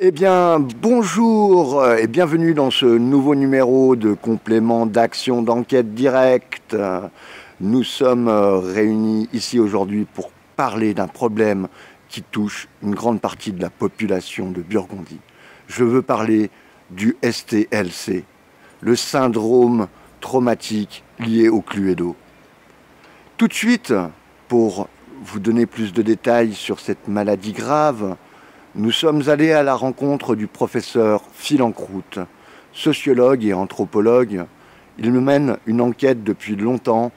Eh bien, bonjour et bienvenue dans ce nouveau numéro de complément d'action d'enquête directe. Nous sommes réunis ici aujourd'hui pour parler d'un problème qui touche une grande partie de la population de Burgondie. Je veux parler du STLC, le syndrome traumatique lié au Cluedo. Tout de suite, pour vous donner plus de détails sur cette maladie grave, nous sommes allés à la rencontre du professeur Phil Encroute, sociologue et anthropologue. Il mène une enquête depuis longtemps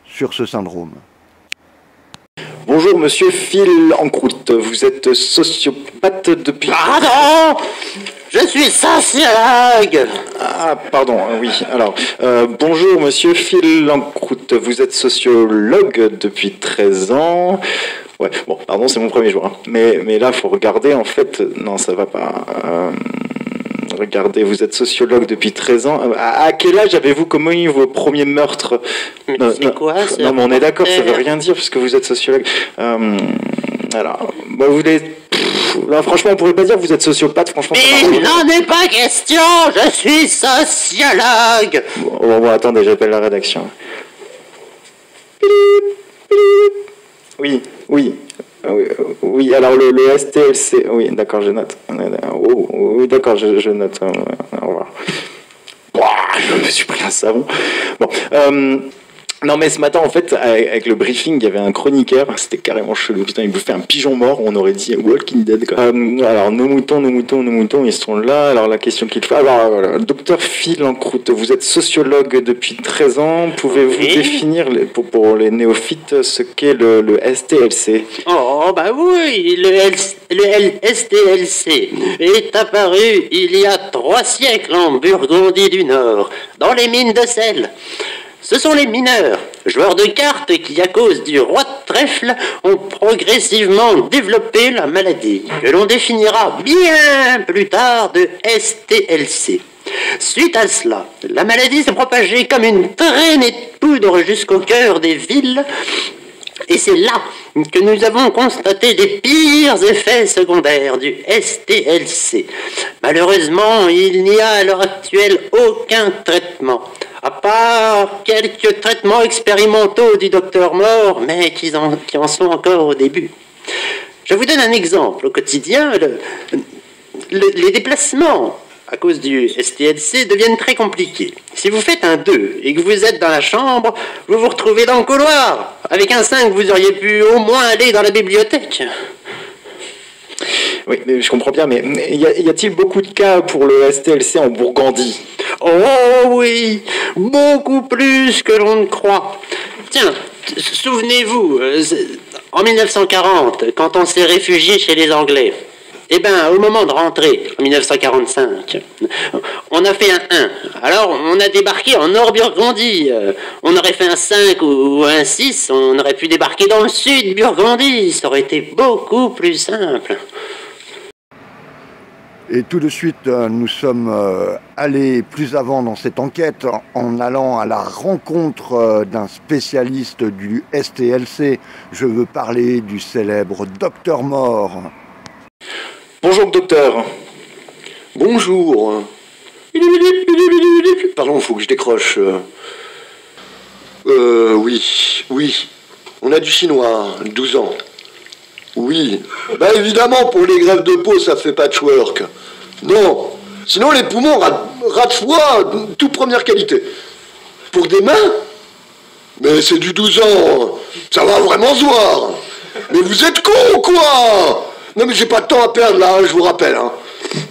sur ce syndrome. Bonjour monsieur Phil Encroute, vous êtes sociopathe depuis... Pardon! Je suis sociologue! Ah pardon, oui, alors, bonjour monsieur Phil Encroute, vous êtes sociologue depuis 13 ans... Ouais, bon, pardon, c'est mon premier jour, hein. Mais là, faut regarder, en fait... Non, ça va pas... Regardez, vous êtes sociologue depuis 13 ans. À quel âge avez-vous commis vos premiers meurtres? C'est quoi ça? Non, mais on est d'accord, ça veut rien dire, puisque vous êtes sociologue. Alors, bah, vous voulez... Là, franchement, on pourrait pas dire que vous êtes sociopathe, franchement. Il n'en est pas question, je suis sociologue! Bon, attendez, j'appelle la rédaction. Oui, alors le STLC, oui, d'accord, je note. Oh, oui, d'accord, je note. Au revoir. Je me suis pris un savon. Bon, non, mais ce matin, en fait, avec le briefing, il y avait un chroniqueur, c'était carrément chelou. Putain, il bouffait un pigeon mort, on aurait dit Walking Dead, quoi. Alors, nos moutons, ils sont là. Alors, la question qu'il faut... Alors, voilà, docteur Phil Encroute, vous être sociologue depuis 13 ans. Pouvez-vous définir, pour les néophytes, ce qu'est le STLC? Oh, bah oui, le STLC est apparu il y a 3 siècles en Burgondie du Nord, dans les mines de sel. Ce sont les mineurs, joueurs de cartes qui, à cause du roi de trèfle, ont progressivement développé la maladie, que l'on définira bien plus tard de STLC. Suite à cela, la maladie s'est propagée comme une traînée de poudre jusqu'au cœur des villes, et c'est là que nous avons constaté les pires effets secondaires du STLC. Malheureusement, il n'y a à l'heure actuelle aucun traitement, à part quelques traitements expérimentaux du docteur Moore, mais qui en sont encore au début. Je vous donne un exemple. Au quotidien, les déplacements à cause du STLC deviennent très compliqués. Si vous faites un 2 et que vous êtes dans la chambre, vous vous retrouvez dans le couloir. Avec un 5, vous auriez pu au moins aller dans la bibliothèque. Oui, mais je comprends bien, mais y a-t-il beaucoup de cas pour le STLC en Burgondie? Oh oui, beaucoup plus que l'on ne croit. Tiens, souvenez-vous, en 1940, quand on s'est réfugié chez les Anglais, eh bien, au moment de rentrer, en 1945, on a fait un 1. Alors, on a débarqué en Nord-Burgondie. On aurait fait un 5 ou un 6, on aurait pu débarquer dans le Sud-Burgondie. Ça aurait été beaucoup plus simple. Et tout de suite, nous sommes allés plus avant dans cette enquête en allant à la rencontre d'un spécialiste du STLC. Je veux parler du célèbre Docteur Moore. Bonjour docteur. Bonjour. Pardon, faut que je décroche. Oui. On a du chinois, 12 ans. Oui. Bah évidemment, pour les greffes de peau, ça fait patchwork. Non. Sinon, les poumons rate foie, toute première qualité. Pour des mains? Mais c'est du 12 ans. Ça va vraiment se voir. Mais vous êtes con ou quoi? Non mais j'ai pas de temps à perdre là, je vous rappelle. Hein.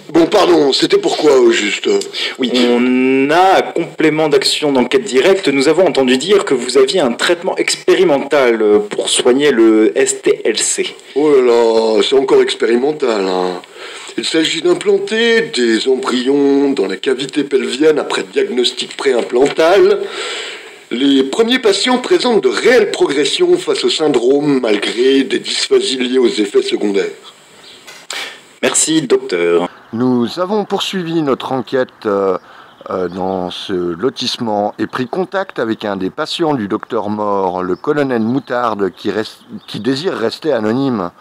Bon pardon, c'était pourquoi au juste? Oui, on a un complément d'action d'enquête directe. Nous avons entendu dire que vous aviez un traitement expérimental pour soigner le STLC. Oh là là, c'est encore expérimental. Hein. Il s'agit d'implanter des embryons dans la cavité pelvienne après diagnostic préimplantal. Les premiers patients présentent de réelles progressions face au syndrome malgré des dysphasies liées aux effets secondaires. Merci, docteur. Nous avons poursuivi notre enquête dans ce lotissement et pris contact avec un des patients du docteur Moore, le colonel Moutarde, qui désire rester anonyme.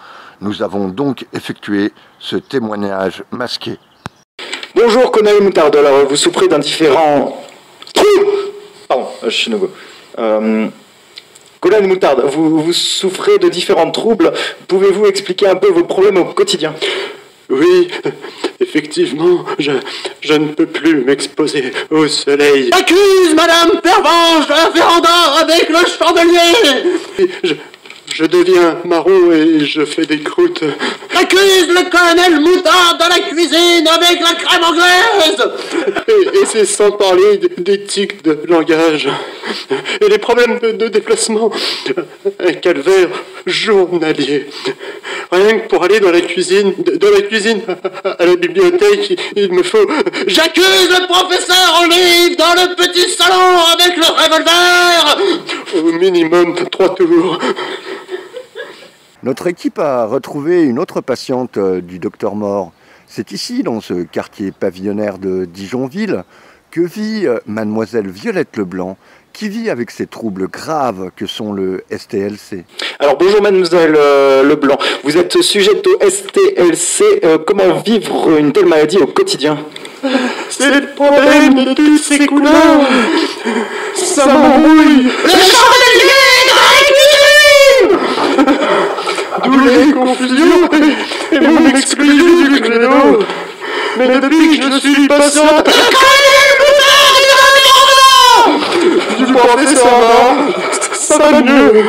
Nous avons donc effectué ce témoignage masqué. Bonjour Conan et Moutarde, alors vous souffrez d'un différent... Pardon, Shinobu. Conan et Moutarde, vous souffrez de différents troubles. Pouvez-vous expliquer un peu vos problèmes au quotidien? Oui, effectivement, je ne peux plus m'exposer au soleil. J'accuse Madame Pervenche de la véranda avec le chandelier. Je deviens marron et je fais des croûtes. J'accuse le colonel Moutarde dans la cuisine avec la crème anglaise. Et c'est sans parler des tics de langage et les problèmes de déplacement. Un calvaire journalier. Rien que pour aller dans la cuisine à la bibliothèque, il me faut... J'accuse le professeur Olive dans le petit salon avec le revolver. Au minimum 3 tours. Notre équipe a retrouvé une autre patiente du docteur Mort. C'est ici, dans ce quartier pavillonnaire de Dijonville, que vit mademoiselle Violette Leblanc, qui vit avec ces troubles graves que sont le STLC. Alors bonjour mademoiselle Leblanc, vous êtes sujette au STLC, comment vivre une telle maladie au quotidien? C'est le problème de toutes ces couleurs. Ça m'embrouille. Le chandelier dans la cuisine. D'où les confusions et mon exclusion du créneau. Mais depuis que je suis patiente... Du professeur, ça va mieux.